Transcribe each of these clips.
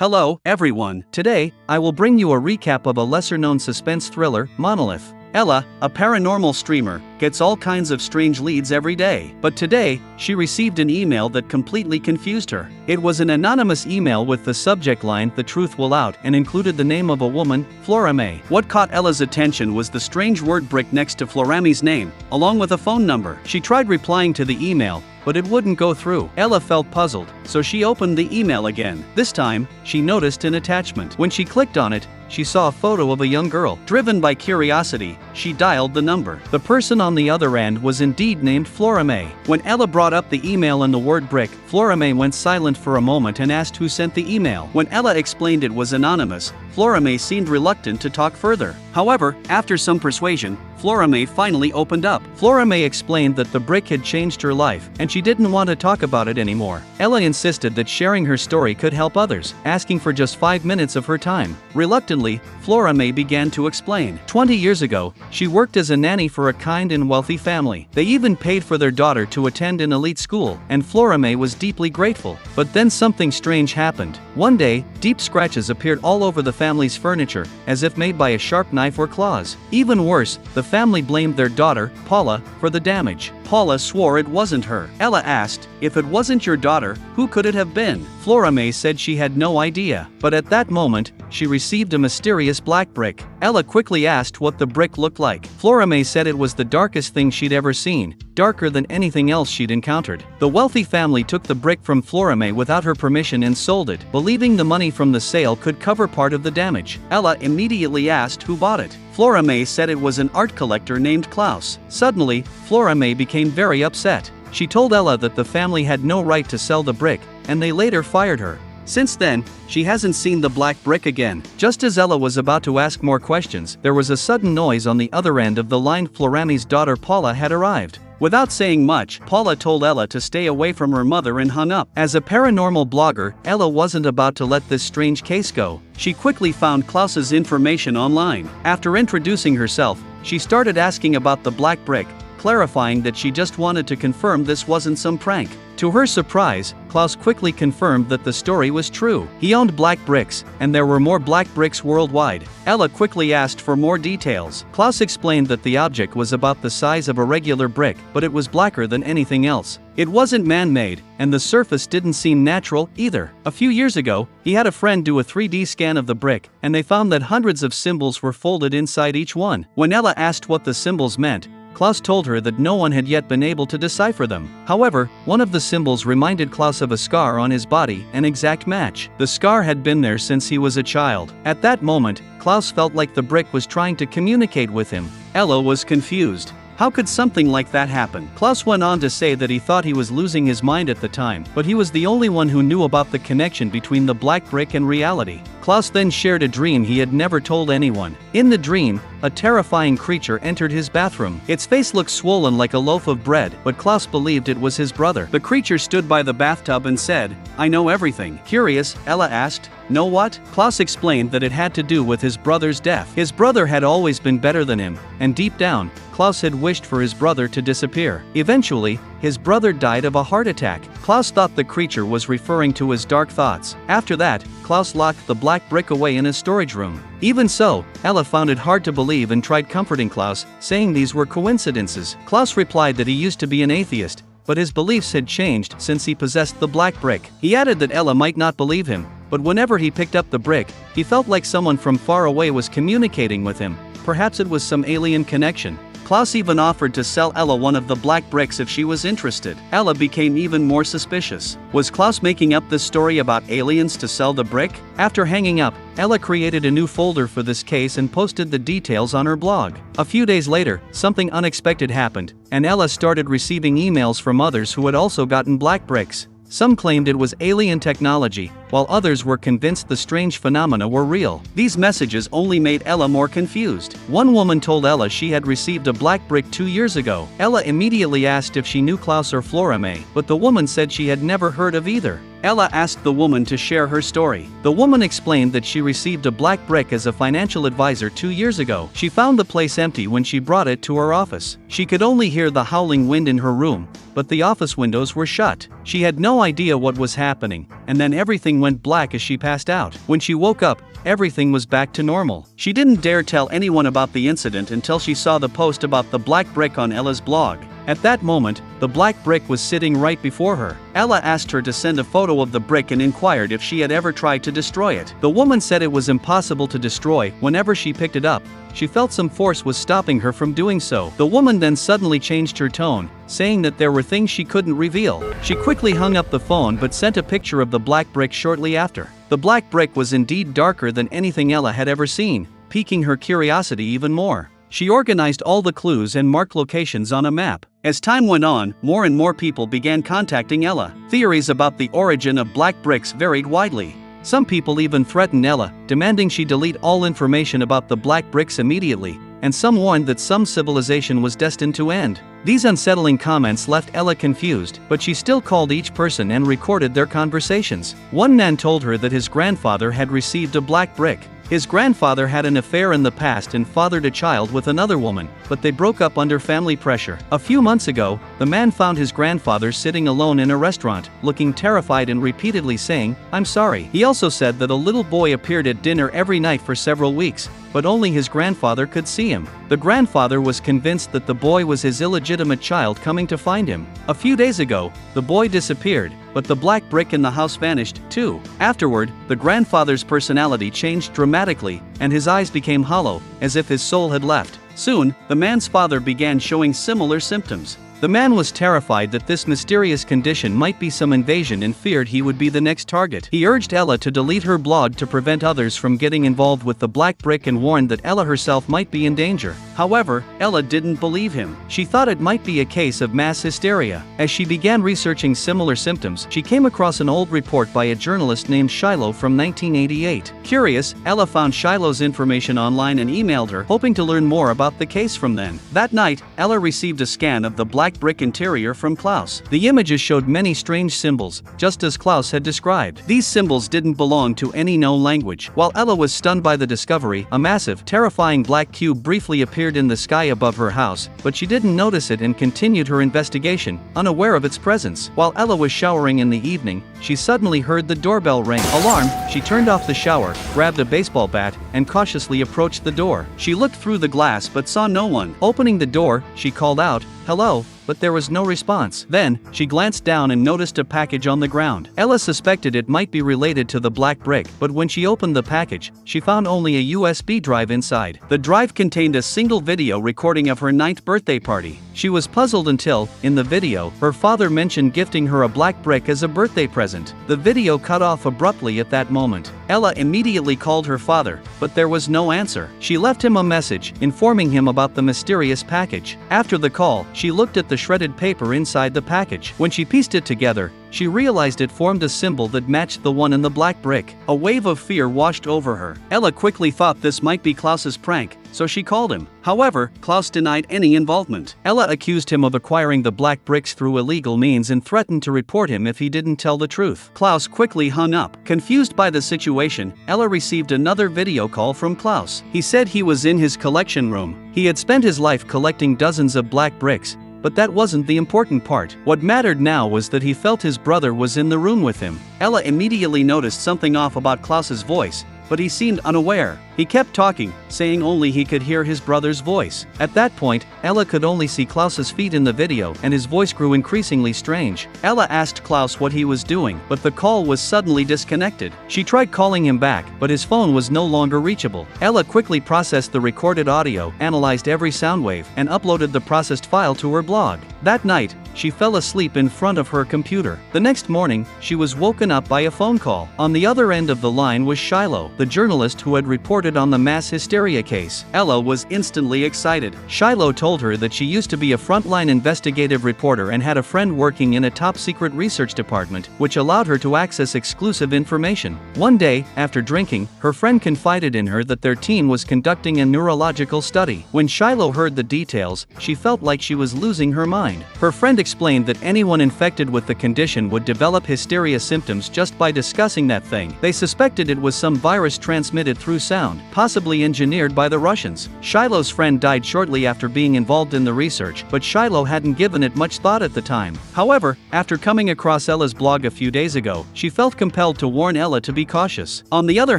Hello, everyone. Today, I will bring you a recap of a lesser-known suspense thriller, Monolith. Ella, a paranormal streamer, gets all kinds of strange leads every day. But today, she received an email that completely confused her. It was an anonymous email with the subject line, "The truth will out," and included the name of a woman, Florame. What caught Ella's attention was the strange word brick next to Florame's name, along with a phone number. She tried replying to the email, but it wouldn't go through. Ella felt puzzled, so she opened the email again. This time, she noticed an attachment. When she clicked on it, she saw a photo of a young girl. Driven by curiosity, she dialed the number. The person on the other end was indeed named Florame. When Ella brought up the email and the word brick, Florame went silent for a moment and asked who sent the email. When Ella explained it was anonymous, Florame seemed reluctant to talk further. However, after some persuasion, Florame finally opened up. Florame explained that the brick had changed her life, and she didn't want to talk about it anymore. Ella insisted that sharing her story could help others, asking for just 5 minutes of her time. Reluctantly, Florame began to explain. 20 years ago, she worked as a nanny for a kind and wealthy family. They even paid for their daughter to attend an elite school, and Florame was deeply grateful. But then something strange happened. One day, deep scratches appeared all over the family's furniture, as if made by a sharp knife or claws. Even worse, the family blamed their daughter, Paula, for the damage. Paula swore it wasn't her. Ella asked, "If it wasn't your daughter, who could it have been?" Florame said she had no idea. But at that moment, she received a mysterious black brick. Ella quickly asked what the brick looked like. Florame said it was the darkest thing she'd ever seen, darker than anything else she'd encountered. The wealthy family took the brick from Florame without her permission and sold it, believing the money from the sale could cover part of the damage. Ella immediately asked who bought it. Florame said it was an art collector named Klaus. Suddenly, Florame became very upset. She told Ella that the family had no right to sell the brick, and they later fired her. Since then, she hasn't seen the black brick again. Just as Ella was about to ask more questions, there was a sudden noise on the other end of the line. Florame's daughter Paula had arrived. Without saying much, Paula told Ella to stay away from her mother and hung up. As a paranormal blogger, Ella wasn't about to let this strange case go. She quickly found Klaus's information online. After introducing herself, she started asking about the black brick, clarifying that she just wanted to confirm this wasn't some prank. To her surprise, Klaus quickly confirmed that the story was true. He owned black bricks, and there were more black bricks worldwide. Ella quickly asked for more details. Klaus explained that the object was about the size of a regular brick, but it was blacker than anything else. It wasn't man-made, and the surface didn't seem natural either. A few years ago, he had a friend do a 3D scan of the brick, and they found that hundreds of symbols were folded inside each one. When Ella asked what the symbols meant, Klaus told her that no one had yet been able to decipher them. However, one of the symbols reminded Klaus of a scar on his body, an exact match. The scar had been there since he was a child. At that moment, Klaus felt like the brick was trying to communicate with him. Ella was confused. How could something like that happen? Klaus went on to say that he thought he was losing his mind at the time, but he was the only one who knew about the connection between the black brick and reality. Klaus then shared a dream he had never told anyone. In the dream, a terrifying creature entered his bathroom. Its face looked swollen like a loaf of bread, but Klaus believed it was his brother. The creature stood by the bathtub and said, "I know everything." Curious, Ella asked, "Know what?" Klaus explained that it had to do with his brother's death. His brother had always been better than him, and deep down, Klaus had wished for his brother to disappear. Eventually, his brother died of a heart attack. Klaus thought the creature was referring to his dark thoughts. After that, Klaus locked the black brick away in his storage room. Even so, Ella found it hard to believe and tried comforting Klaus, saying these were coincidences. Klaus replied that he used to be an atheist, but his beliefs had changed since he possessed the black brick. He added that Ella might not believe him, but whenever he picked up the brick, he felt like someone from far away was communicating with him. Perhaps it was some alien connection. Klaus even offered to sell Ella one of the black bricks if she was interested. Ella became even more suspicious. Was Klaus making up this story about aliens to sell the brick? After hanging up, Ella created a new folder for this case and posted the details on her blog. A few days later, something unexpected happened, and Ella started receiving emails from others who had also gotten black bricks. Some claimed it was alien technology, while others were convinced the strange phenomena were real. These messages only made Ella more confused. One woman told Ella she had received a black brick 2 years ago. Ella immediately asked if she knew Klaus or Florame, but the woman said she had never heard of either. Ella asked the woman to share her story. The woman explained that she received a black brick as a financial advisor 2 years ago. She found the place empty when she brought it to her office. She could only hear the howling wind in her room, but the office windows were shut. She had no idea what was happening, and then everything went black as she passed out. When she woke up, everything was back to normal. She didn't dare tell anyone about the incident until she saw the post about the black brick on Ella's blog. At that moment, the black brick was sitting right before her. Ella asked her to send a photo of the brick and inquired if she had ever tried to destroy it. The woman said it was impossible to destroy. Whenever she picked it up, she felt some force was stopping her from doing so. The woman then suddenly changed her tone, saying that there were things she couldn't reveal. She quickly hung up the phone but sent a picture of the black brick shortly after. The black brick was indeed darker than anything Ella had ever seen, piquing her curiosity even more. She organized all the clues and marked locations on a map. As time went on, more and more people began contacting Ella. Theories about the origin of black bricks varied widely. Some people even threatened Ella, demanding she delete all information about the black bricks immediately, and some warned that some civilization was destined to end. These unsettling comments left Ella confused, but she still called each person and recorded their conversations. One man told her that his grandfather had received a black brick. His grandfather had an affair in the past and fathered a child with another woman, but they broke up under family pressure. A few months ago, the man found his grandfather sitting alone in a restaurant, looking terrified and repeatedly saying, "I'm sorry." He also said that a little boy appeared at dinner every night for several weeks, but only his grandfather could see him. The grandfather was convinced that the boy was his illegitimate child coming to find him. A few days ago, the boy disappeared, but the black brick in the house vanished, too. Afterward, the grandfather's personality changed dramatically, and his eyes became hollow, as if his soul had left. Soon, the man's father began showing similar symptoms. The man was terrified that this mysterious condition might be some invasion and feared he would be the next target. He urged Ella to delete her blog to prevent others from getting involved with the black brick and warned that Ella herself might be in danger. However, Ella didn't believe him. She thought it might be a case of mass hysteria. As she began researching similar symptoms, she came across an old report by a journalist named Shiloh from 1988. Curious, Ella found Shiloh's information online and emailed her, hoping to learn more about the case from then. That night, Ella received a scan of the black brick interior from Klaus. The images showed many strange symbols, just as Klaus had described. These symbols didn't belong to any known language. While Ella was stunned by the discovery, a massive, terrifying black cube briefly appeared in the sky above her house, but she didn't notice it and continued her investigation, unaware of its presence. While Ella was showering in the evening, she suddenly heard the doorbell ring. Alarmed, she turned off the shower, grabbed a baseball bat, and cautiously approached the door. She looked through the glass but saw no one. Opening the door, she called out, "Hello," but there was no response. Then, she glanced down and noticed a package on the ground. Ella suspected it might be related to the black brick, but when she opened the package, she found only a USB drive inside. The drive contained a single video recording of her 9th birthday party. She was puzzled until, in the video, her father mentioned gifting her a black brick as a birthday present. The video cut off abruptly at that moment. Ella immediately called her father, but there was no answer. She left him a message, informing him about the mysterious package. After the call, she looked at the shredded paper inside the package. When she pieced it together, she realized it formed a symbol that matched the one in the black brick. A wave of fear washed over her. Ella quickly thought this might be Klaus's prank, so she called him. However, Klaus denied any involvement. Ella accused him of acquiring the black bricks through illegal means and threatened to report him if he didn't tell the truth. Klaus quickly hung up. Confused by the situation, Ella received another video call from Klaus. He said he was in his collection room. He had spent his life collecting dozens of black bricks, but that wasn't the important part. What mattered now was that he felt his brother was in the room with him. Ella immediately noticed something off about Klaus's voice, but he seemed unaware. He kept talking, saying only he could hear his brother's voice. At that point, Ella could only see Klaus's feet in the video, and his voice grew increasingly strange. Ella asked Klaus what he was doing, but the call was suddenly disconnected. She tried calling him back, but his phone was no longer reachable. Ella quickly processed the recorded audio, analyzed every sound wave, and uploaded the processed file to her blog. That night, she fell asleep in front of her computer. The next morning, she was woken up by a phone call. On the other end of the line was Shiloh, the journalist who had reported on the mass hysteria case. Ella was instantly excited. Shiloh told her that she used to be a frontline investigative reporter and had a friend working in a top-secret research department, which allowed her to access exclusive information. One day, after drinking, her friend confided in her that their team was conducting a neurological study. When Shiloh heard the details, she felt like she was losing her mind. mind. Her friend explained that anyone infected with the condition would develop hysteria symptoms just by discussing that thing. They suspected it was some virus transmitted through sound, possibly engineered by the Russians. Shiloh's friend died shortly after being involved in the research, but Shiloh hadn't given it much thought at the time. However, after coming across Ella's blog a few days ago, she felt compelled to warn Ella to be cautious. On the other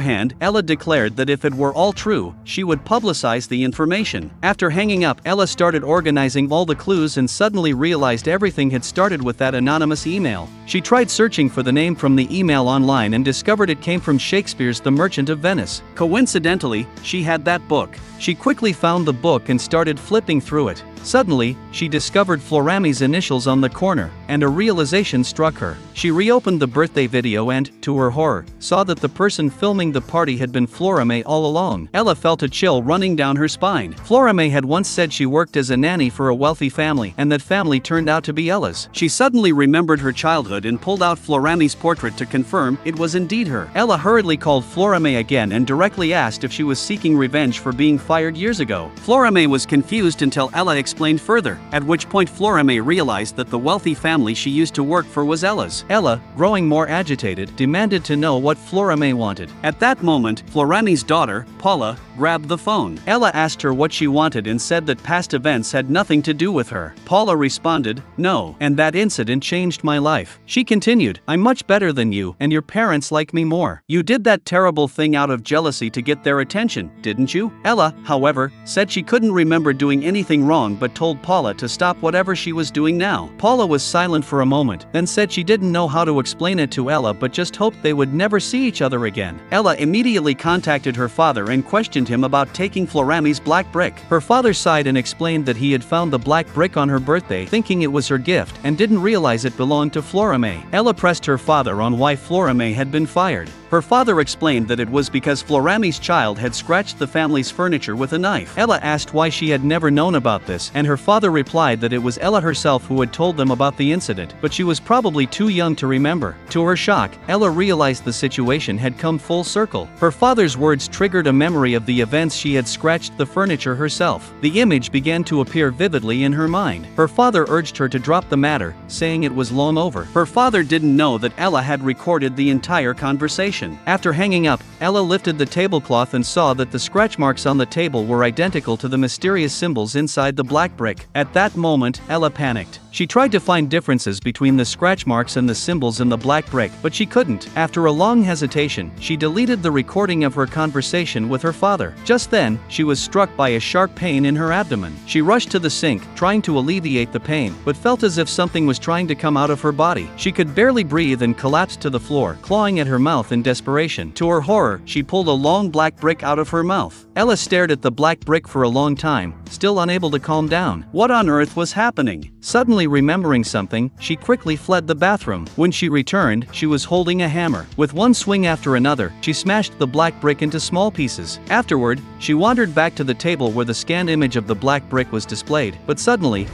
hand, Ella declared that if it were all true, she would publicize the information. After hanging up, Ella started organizing all the clues and suddenly realized everything had started with that anonymous email. She tried searching for the name from the email online and discovered it came from Shakespeare's The Merchant of Venice. Coincidentally, she had that book. She quickly found the book and started flipping through it. Suddenly, she discovered Florami's initials on the corner, and a realization struck her. She reopened the birthday video and, to her horror, saw that the person filming the party had been Florame all along. Ella felt a chill running down her spine. Florame had once said she worked as a nanny for a wealthy family, and that family turned out to be Ella's. She suddenly remembered her childhood and pulled out Florami's portrait to confirm it was indeed her. Ella hurriedly called Florame again and directly asked if she was seeking revenge for being fired years ago. Florame was confused until Ella explained further, at which point Florame realized that the wealthy family she used to work for was Ella's. Ella, growing more agitated, demanded to know what Florame wanted. At that moment, Florami's daughter, Paula, grabbed the phone. Ella asked her what she wanted and said that past events had nothing to do with her. Paula responded, "No, and that incident changed my life." She continued, "I'm much better than you, and your parents like me more. You did that terrible thing out of jealousy to get their attention, didn't you?" Ella, however, said she couldn't remember doing anything wrong but told Paula to stop whatever she was doing now. Paula was silent for a moment, then said she didn't know how to explain it to Ella but just hoped they would never see each other again. Ella immediately contacted her father and questioned him about taking Florami's black brick. Her father sighed and explained that he had found the black brick on her birthday thinking it was her gift and didn't realize it belonged to Florame. Ella pressed her father on why Florame had been fired. Her father explained that it was because Florami's child had scratched the family's furniture with a knife. Ella asked why she had never known about this, and her father replied that it was Ella herself who had told them about the incident, but she was probably too young to remember. To her shock, Ella realized the situation had come full circle. Her father's words triggered a memory of the events she had scratched the furniture herself. The image began to appear vividly in her mind. Her father urged her to drop the matter, saying it was long over. Her father didn't know that Ella had recorded the entire conversation. After hanging up, Ella lifted the tablecloth and saw that the scratch marks on the table were identical to the mysterious symbols inside the black brick. At that moment, Ella panicked. She tried to find differences between the scratch marks and the symbols in the black brick, but she couldn't. After a long hesitation, she deleted the recording of her conversation with her father. Just then, she was struck by a sharp pain in her abdomen. She rushed to the sink, trying to alleviate the pain, but felt as if something was trying to come out of her body. She could barely breathe and collapsed to the floor, clawing at her mouth in desperation. To her horror, she pulled a long black brick out of her mouth. Ella stared at the black brick for a long time, still unable to calm down. What on earth was happening? Suddenly remembering something, she quickly fled the bathroom. When she returned, she was holding a hammer. With one swing after another, she smashed the black brick into small pieces. Afterward, she wandered back to the table where the scanned image of the black brick was displayed, but suddenly,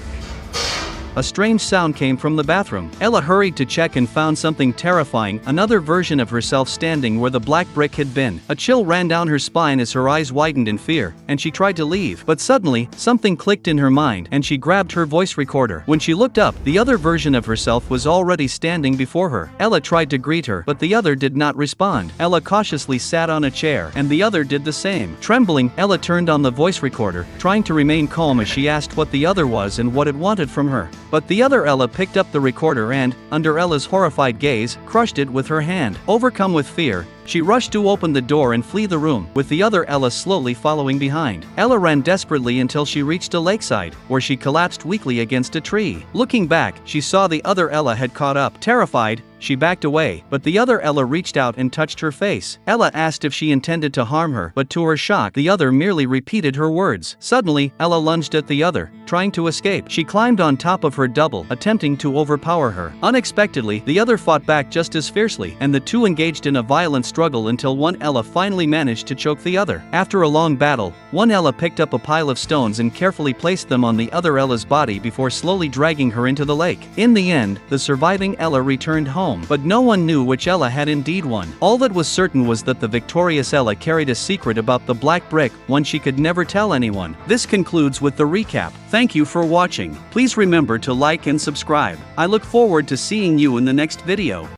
a strange sound came from the bathroom. Ella hurried to check and found something terrifying, another version of herself standing where the black brick had been. A chill ran down her spine as her eyes widened in fear, and she tried to leave. But suddenly, something clicked in her mind, and she grabbed her voice recorder. When she looked up, the other version of herself was already standing before her. Ella tried to greet her, but the other did not respond. Ella cautiously sat on a chair, and the other did the same. Trembling, Ella turned on the voice recorder, trying to remain calm as she asked what the other was and what it wanted from her. But the other Ella picked up the recorder and, under Ella's horrified gaze, crushed it with her hand. Overcome with fear, she rushed to open the door and flee the room, with the other Ella slowly following behind. Ella ran desperately until she reached a lakeside, where she collapsed weakly against a tree. Looking back, she saw the other Ella had caught up. Terrified, she backed away, but the other Ella reached out and touched her face. Ella asked if she intended to harm her, but to her shock, the other merely repeated her words. Suddenly, Ella lunged at the other, trying to escape. She climbed on top of her double, attempting to overpower her. Unexpectedly, the other fought back just as fiercely, and the two engaged in a violent struggle until one Ella finally managed to choke the other. After a long battle, one Ella picked up a pile of stones and carefully placed them on the other Ella's body before slowly dragging her into the lake. In the end, the surviving Ella returned home, but no one knew which Ella had indeed won. All that was certain was that the victorious Ella carried a secret about the black brick, one she could never tell anyone. This concludes with the recap. Thank you for watching. Please remember to like and subscribe. I look forward to seeing you in the next video.